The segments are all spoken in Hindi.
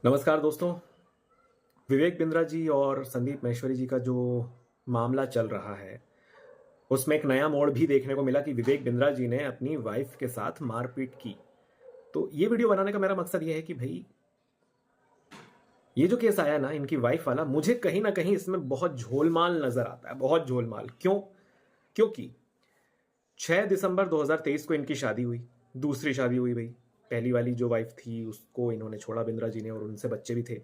नमस्कार दोस्तों। विवेक बिंद्रा जी और संदीप महेश्वरी जी का जो मामला चल रहा है उसमें एक नया मोड़ भी देखने को मिला कि विवेक बिंद्रा जी ने अपनी वाइफ के साथ मारपीट की। तो ये वीडियो बनाने का मेरा मकसद ये है कि भाई ये जो केस आया ना इनकी वाइफ वाला, मुझे कहीं ना कहीं इसमें बहुत झोलमाल नजर आता है, बहुत झोलमाल। क्यों? क्योंकि 6 दिसंबर 2023 को इनकी शादी हुई, दूसरी शादी हुई भाई। पहली वाली जो वाइफ थी उसको इन्होंने छोड़ा बिंद्रा जी ने, और उनसे बच्चे भी थे।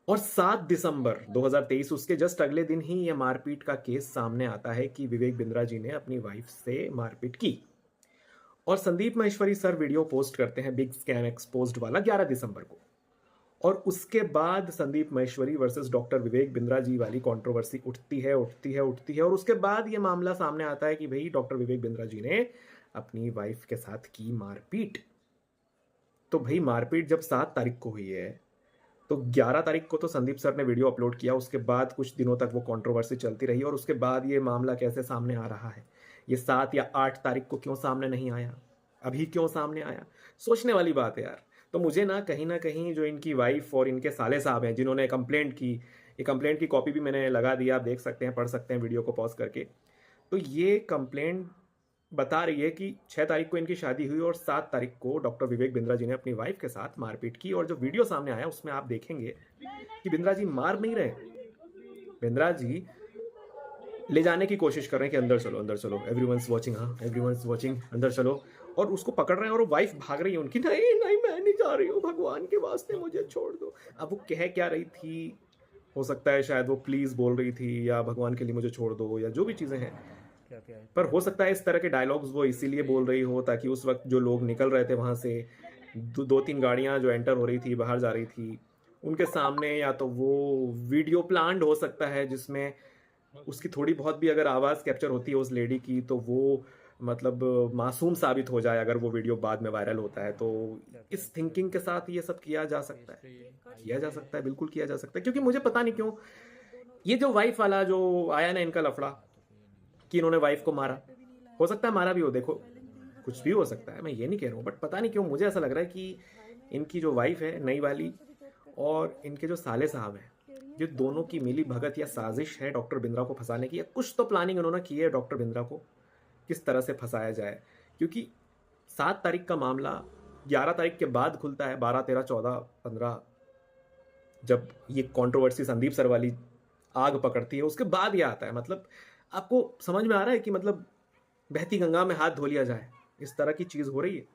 और 7 दिसंबर 2023 उसके जस्ट अगले दिन ही यह मारपीट का केस सामने आता है कि विवेक बिंद्रा जी ने अपनी वाइफ से मारपीट की। और Sandeep Maheshwari sir video post करते हैं बिग स्कैम एक्सपोज्ड वाला 11 दिसंबर को। और उसके बाद संदीप महेश्वरी वर्सेस डॉक्टर विवेक बिंद्रा जी वाली कंट्रोवर्सी उठती है उठती है उठती है। और उसके बाद यह मामला सामने आता है कि भाई डॉक्टर विवेक बिंद्रा जी ने अपनी वाइफ के साथ की मारपीट। तो भाई मारपीट जब 7 तारीख को हुई है तो 11 तारीख को तो संदीप सर ने वीडियो अपलोड किया। उसके बाद कुछ दिनों तक वो कंट्रोवर्सी चलती रही और उसके बाद ये मामला कैसे सामने आ रहा है, ये 7 या 8 तारीख को क्यों सामने नहीं आया, अभी क्यों सामने आया? सोचने वाली बात है यार। तो मुझे ना कहीं जो इनकी वाइफ और इनके साले साहब हैं जिन्होंने कंप्लेंट की, ये कंप्लेंट की कॉपी भी मैंने लगा दिया, आप देख सकते हैं, पढ़ सकते हैं वीडियो को पॉज करके। तो ये कंप्लेंट बता रही है कि 6 तारीख को इनकी शादी हुई और 7 तारीख को डॉक्टर विवेक बिंद्रा जी ने अपनी वाइफ के साथ मारपीट की। और जो वीडियो सामने आया उसमें आप देखेंगे कि बिंद्रा जी मार नहीं रहे, बिंद्रा जी ले जाने की कोशिश कर रहे हैं कि अंदर चलो अंदर चलो, एवरीवन्स वाचिंग, हाँ एवरीवन्स वाचिंग, अंदर चलो। और उसको पकड़ रहे हैं और वाइफ भाग रही है उनकी, नहीं नहीं मैं नहीं जा रही हूँ, भगवान के वास्ते मुझे छोड़ दो। अब वो कह क्या रही थी, हो सकता है शायद वो प्लीज बोल रही थी या भगवान के लिए मुझे छोड़ दो या जो भी चीजें हैं। पर हो सकता है इस तरह के डायलॉग्स वो इसीलिए बोल रही हो ताकि उस वक्त जो लोग निकल रहे थे वहां से, दो तीन गाड़ियां जो एंटर हो रही थी, बाहर जा रही थी, उनके सामने या तो वो वीडियो प्लान्ड हो सकता है जिसमें उसकी थोड़ी बहुत भी अगर आवाज़ कैप्चर होती है उस लेडी की तो वो मतलब मासूम साबित हो जाए अगर वो वीडियो बाद में वायरल होता है। तो इस थिंकिंग के साथ ये सब किया जा सकता है, किया जा सकता है, बिल्कुल किया जा सकता है। क्योंकि मुझे पता नहीं क्यों ये जो वाइफ वाला जो आया ना इनका लफड़ा कि इन्होंने वाइफ को मारा, हो सकता है मारा भी हो, देखो कुछ भी हो सकता है, मैं ये नहीं कह रहा हूँ, बट पता नहीं क्यों मुझे ऐसा लग रहा है कि इनकी जो वाइफ है नई वाली और इनके जो साले साहब हैं, ये दोनों की मिली भगत या साजिश है डॉक्टर बिंद्रा को फंसाने की, या कुछ तो प्लानिंग उन्होंने की है डॉक्टर बिंद्रा को किस तरह से फंसाया जाए। क्योंकि 7 तारीख का मामला 11 तारीख के बाद खुलता है, 12 13 14 15 जब ये कंट्रोवर्सी संदीप सर वाली आग पकड़ती है उसके बाद ये आता है। मतलब आपको समझ में आ रहा है कि मतलब बहती गंगा में हाथ धो लिया जाए, इस तरह की चीज हो रही है।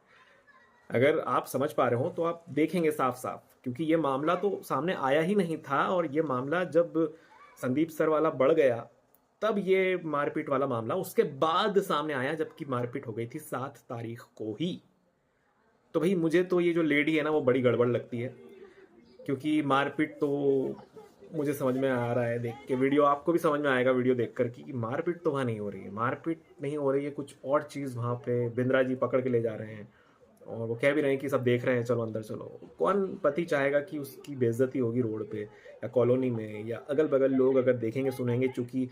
अगर आप समझ पा रहे हो तो आप देखेंगे साफ साफ, क्योंकि ये मामला तो सामने आया ही नहीं था। और ये मामला जब संदीप सर वाला बढ़ गया तब ये मारपीट वाला मामला उसके बाद सामने आया, जबकि मारपीट हो गई थी 7 तारीख को ही। तो भाई मुझे तो ये जो लेडी है ना वो बड़ी गड़बड़ लगती है, क्योंकि मारपीट तो मुझे समझ में आ रहा है देख के वीडियो, आपको भी समझ में आएगा वीडियो देखकर कि मारपीट तो वहाँ नहीं हो रही है, मारपीट नहीं हो रही है, कुछ और चीज़ वहाँ पे बिंद्रा जी पकड़ के ले जा रहे हैं और वो कह भी रहे हैं कि सब देख रहे हैं चलो अंदर चलो। कौन पति चाहेगा कि उसकी बेइज्जती होगी रोड पे या कॉलोनी में या अगल बगल लोग अगर देखेंगे सुनेंगे। चूंकि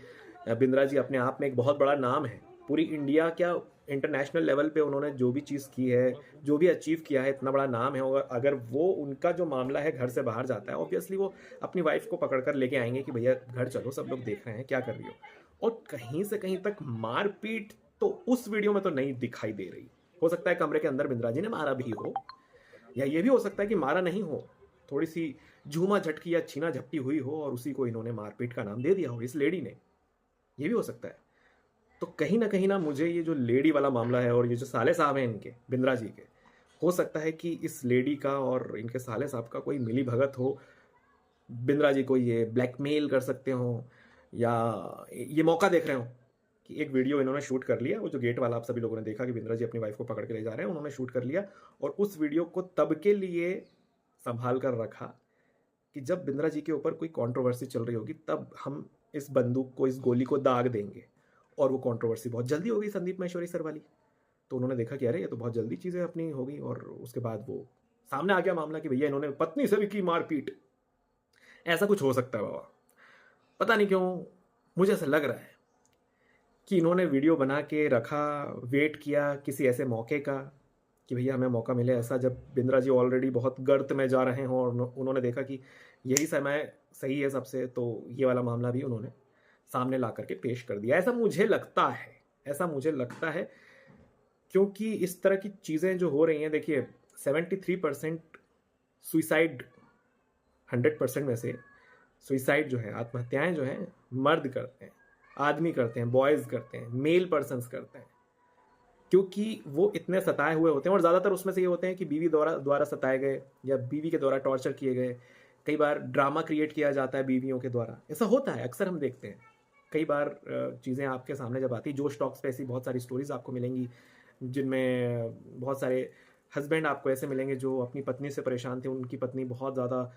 बिंद्रा जी अपने आप में एक बहुत बड़ा नाम है, पूरी इंडिया क्या इंटरनेशनल लेवल पे उन्होंने जो भी चीज़ की है, जो भी अचीव किया है, इतना बड़ा नाम है। और अगर वो उनका जो मामला है घर से बाहर जाता है, ऑब्वियसली वो अपनी वाइफ को पकड़ कर लेके आएंगे कि भैया घर चलो, सब लोग देख रहे हैं क्या कर रही हो। और कहीं से कहीं तक मारपीट तो उस वीडियो में तो नहीं दिखाई दे रही। हो सकता है कमरे के अंदर बिंद्रा जी ने मारा भी हो, या ये भी हो सकता है कि मारा नहीं हो, थोड़ी सी झूमा झटकी या छीना झपटी हुई हो और उसी को इन्होंने मारपीट का नाम दे दिया हो इस लेडी ने, ये भी हो सकता है। तो कहीं ना मुझे ये जो लेडी वाला मामला है और ये जो साले साहब हैं इनके बिंद्रा जी के, हो सकता है कि इस लेडी का और इनके साले साहब का कोई मिली भगत हो, बिंद्रा जी को ये ब्लैकमेल कर सकते हो या ये मौका देख रहे हो कि एक वीडियो इन्होंने शूट कर लिया, वो जो गेट वाला आप सभी लोगों ने देखा कि बिंद्रा जी अपनी वाइफ को पकड़ के ले जा रहे हैं, उन्होंने शूट कर लिया और उस वीडियो को तब के लिए संभाल कर रखा कि जब बिंद्रा जी के ऊपर कोई कंट्रोवर्सी चल रही होगी तब हम इस बंदूक को, इस गोली को दाग देंगे। और वो कंट्रोवर्सी बहुत जल्दी हो गई संदीप महेश्वरी सर वाली, तो उन्होंने देखा कि अरे ये तो बहुत जल्दी चीज़ें अपनी हो गई और उसके बाद वो सामने आ गया मामला कि भैया इन्होंने पत्नी से भी की मारपीट। ऐसा कुछ हो सकता है बाबा, पता नहीं क्यों मुझे ऐसा लग रहा है कि इन्होंने वीडियो बना के रखा, वेट किया किसी ऐसे मौके का कि भैया हमें मौका मिले ऐसा, जब बिंद्रा जी ऑलरेडी बहुत गर्त में जा रहे हों और उन्होंने देखा कि यही समय सही है सबसे, तो ये वाला मामला भी उन्होंने सामने ला करके पेश कर दिया। ऐसा मुझे लगता है, ऐसा मुझे लगता है, क्योंकि इस तरह की चीज़ें जो हो रही हैं, देखिए 73% सुइसाइड, 100% में से सुइसाइड जो है, आत्महत्याएं जो हैं, मर्द करते हैं, आदमी करते हैं, बॉयज़ करते हैं, मेल पर्सन्स करते हैं, क्योंकि वो इतने सताए हुए होते हैं। और ज़्यादातर उसमें से ये होते हैं कि बीवी द्वारा सताए गए या बीवी के द्वारा टॉर्चर किए गए। कई बार ड्रामा क्रिएट किया जाता है बीवियों के द्वारा, ऐसा होता है, अक्सर हम देखते हैं। कई बार चीज़ें आपके सामने जब आती, जोश टॉक्स पे ऐसी बहुत सारी स्टोरीज आपको मिलेंगी, जिनमें बहुत सारे हस्बैंड आपको ऐसे मिलेंगे जो अपनी पत्नी से परेशान थे। उनकी पत्नी बहुत ज़्यादा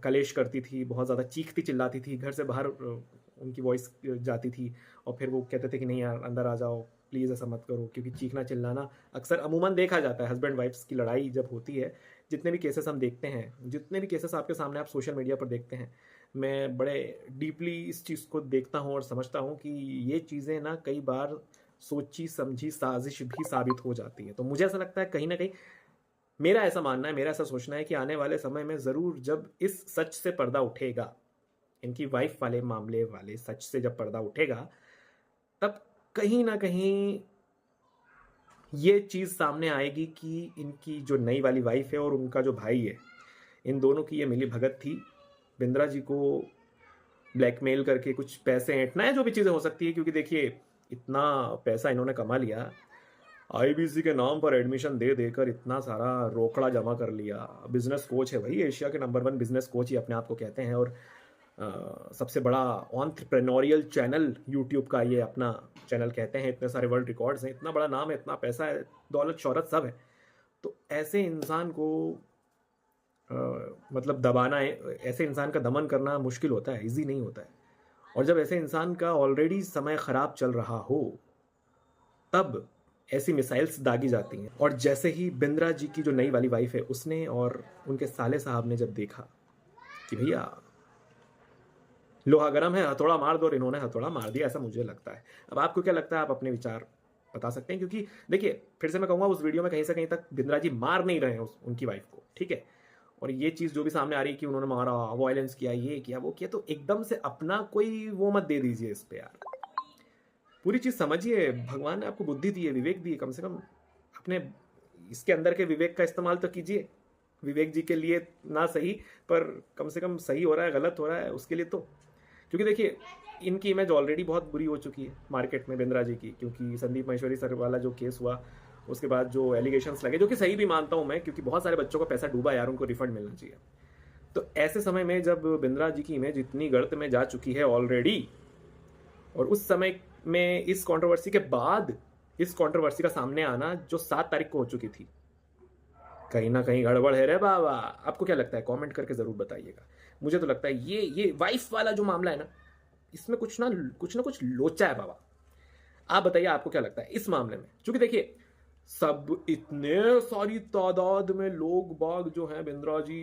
कलेश करती थी, बहुत ज़्यादा चीखती चिल्लाती थी, घर से बाहर उनकी वॉइस जाती थी, और फिर वो कहते थे कि नहीं यार अंदर आ जाओ, प्लीज़ ऐसा मत करो, क्योंकि चीखना चिल्लाना अक्सर अमूमन देखा जाता है। हस्बैंड वाइफ्स की लड़ाई जब होती है, जितने भी केसेस हम देखते हैं, जितने भी केसेस आपके सामने आप सोशल मीडिया पर देखते हैं, मैं बड़े डीपली इस चीज़ को देखता हूँ और समझता हूँ कि ये चीज़ें ना कई बार सोची समझी साजिश भी साबित हो जाती है। तो मुझे ऐसा लगता है कहीं ना कहीं, मेरा ऐसा मानना है, मेरा ऐसा सोचना है कि आने वाले समय में ज़रूर जब इस सच से पर्दा उठेगा, इनकी वाइफ वाले मामले वाले सच से जब पर्दा उठेगा, तब कहीं ना कहीं ये चीज़ सामने आएगी कि इनकी जो नई वाली वाइफ है और उनका जो भाई है, इन दोनों की ये मिली भगत थी बिंद्रा जी को ब्लैकमेल करके कुछ पैसे ऐंठना है, जो भी चीज़ें हो सकती है। क्योंकि देखिए इतना पैसा इन्होंने कमा लिया, आईबीसी के नाम पर एडमिशन दे देकर इतना सारा रोकड़ा जमा कर लिया। बिजनेस कोच है भाई, एशिया के नंबर 1 बिजनेस कोच ही अपने आप को कहते हैं, और सबसे बड़ा एंटरप्रेन्योरियल चैनल यूट्यूब का ये अपना चैनल कहते हैं। इतने सारे वर्ल्ड रिकॉर्ड्स हैं, इतना बड़ा नाम है, इतना पैसा है, दौलत शोहरत सब है। तो ऐसे इंसान को मतलब दबाना है, ऐसे इंसान का दमन करना मुश्किल होता है, इजी नहीं होता है। और जब ऐसे इंसान का ऑलरेडी समय ख़राब चल रहा हो, तब ऐसी मिसाइल्स दागी जाती हैं। और जैसे ही बिंद्रा जी की जो नई वाली वाइफ है, उसने और उनके साले साहब ने जब देखा कि भैया लोहा गर्म है, हथौड़ा मार दो, और इन्होंने हथौड़ा मार दिया, ऐसा मुझे लगता है। अब आपको क्या लगता है, आप अपने विचार बता सकते हैं। क्योंकि देखिए फिर से मैं कहूँगा, उस वीडियो में कहीं से कहीं तक बिंद्रा जी मार नहीं रहे हैं उनकी वाइफ को, ठीक है। और ये चीज़ जो भी सामने आ रही है कि उन्होंने मारा, वायलेंस किया, ये किया, वो किया, तो एकदम से अपना कोई वो मत दे दीजिए इस पे यार। पूरी चीज़ समझिए, भगवान ने आपको बुद्धि दी है, विवेक दी है, कम से कम अपने इसके अंदर के विवेक का इस्तेमाल तो कीजिए। विवेक जी के लिए ना सही, पर कम से कम सही हो रहा है, गलत हो रहा है, उसके लिए तो। क्योंकि देखिए इनकी इमेज ऑलरेडी बहुत बुरी हो चुकी है मार्केट में, बिंद्रा जी की। क्योंकि संदीप महेश्वरी सर वाला जो केस हुआ, उसके बाद जो एलिगेशंस लगे, जो कि सही भी मानता हूं मैं, क्योंकि बहुत सारे बच्चों का पैसा डूबा यार, उनको रिफंड मिलना चाहिए। तो ऐसे समय में जब बिंद्रा जी की इमेज इतनी गर्त में जा चुकी है ऑलरेडी, और उस समय में इस कंट्रोवर्सी के बाद इस कंट्रोवर्सी का सामने आना जो 7 तारीख को हो चुकी थी, कहीं ना कहीं गड़बड़ है रे बाबा। आपको क्या लगता है, कमेंट करके जरूर बताइएगा। मुझे तो लगता है ये वाइफ वाला जो मामला है ना, इसमें कुछ ना कुछ लोचा है बाबा। आप बताइए आपको क्या लगता है इस मामले में। क्योंकि देखिए सब इतने सारी तादाद में लोग बाग जो हैं Bindra ji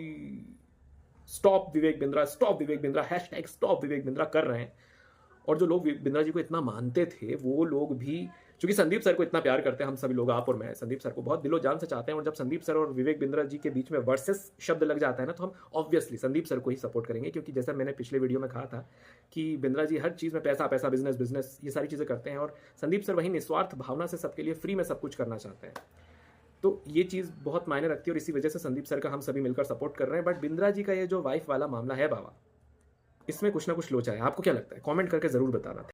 stop Vivek Bindra, stop Vivek Bindra, hashtag stop Vivek Bindra कर रहे हैं। और जो लोग बिंद्रा जी को इतना मानते थे, वो लोग भी, क्योंकि संदीप सर को इतना प्यार करते हैं हम सभी लोग, आप और मैं संदीप सर को बहुत दिलो जान से चाहते हैं। और जब संदीप सर और विवेक बिंद्रा जी के बीच में वर्सेस शब्द लग जाता है ना, तो हम ऑब्वियसली संदीप सर को ही सपोर्ट करेंगे। क्योंकि जैसा मैंने पिछले वीडियो में कहा था कि बिंद्रा जी हर चीज़ में पैसा पैसा, बिजनेस बिजनेस, ये सारी चीज़ें करते हैं, और संदीप सर वही निस्वार्थ भावना से सबके लिए फ्री में सब कुछ करना चाहते हैं। तो ये चीज़ बहुत मायने रखती है, और इसी वजह से संदीप सर का हम सभी मिलकर सपोर्ट कर रहे हैं। बट बिंद्रा जी का ये जो वाइफ वाला मामला है बाबा, इसमें कुछ ना कुछ लोचा है। आपको क्या लगता है, कमेंट करके जरूर बताना।